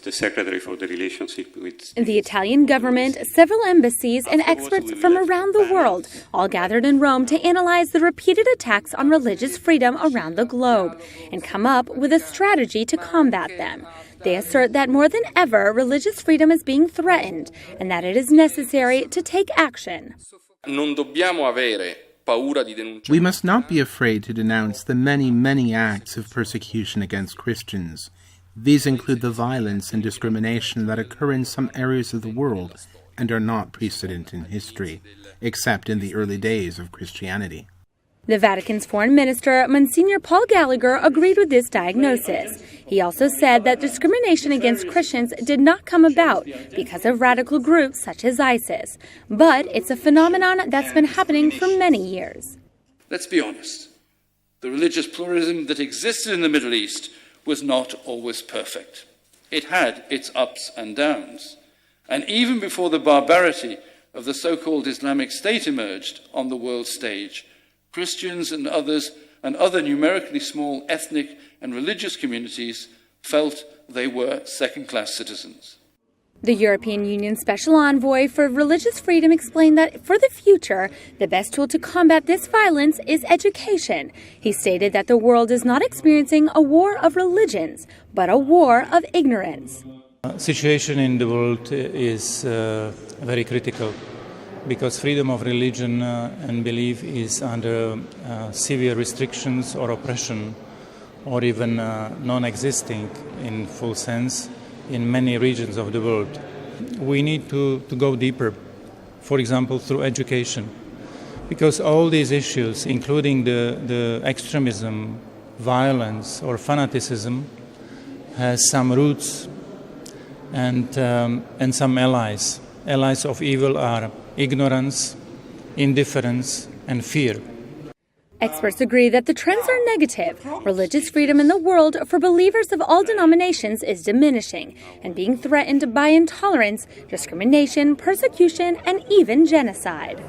The Secretary for the Relationship with The Italian government, several embassies, and experts from around the world all gathered in Rome to analyze the repeated attacks on religious freedom around the globe and come up with a strategy to combat them. They assert that more than ever, religious freedom is being threatened and that it is necessary to take action. We must not be afraid to denounce the many, many acts of persecution against Christians. These include the violence and discrimination that occur in some areas of the world and are not precedent in history, except in the early days of Christianity. The Vatican's foreign minister, Monsignor Paul Gallagher, agreed with this diagnosis. He also said that discrimination against Christians did not come about because of radical groups such as ISIS, but it's a phenomenon that's been happening for many years. Let's be honest. The religious pluralism that existed in the Middle East was not always perfect. It had its ups and downs. And even before the barbarity of the so-called Islamic State emerged on the world stage, Christians and other numerically small ethnic and religious communities felt they were second-class citizens. The European Union Special Envoy for Religious Freedom explained that for the future, the best tool to combat this violence is education. He stated that the world is not experiencing a war of religions, but a war of ignorance. The situation in the world is very critical because freedom of religion and belief is under severe restrictions or oppression or even non-existing in full sense in many regions of the world. We need to go deeper, for example, through education, because all these issues, including the extremism, violence, or fanaticism, has some roots and some allies. Allies of evil are ignorance, indifference, and fear. Experts agree that the trends are negative. Religious freedom in the world for believers of all denominations is diminishing and being threatened by intolerance, discrimination, persecution, and even genocide.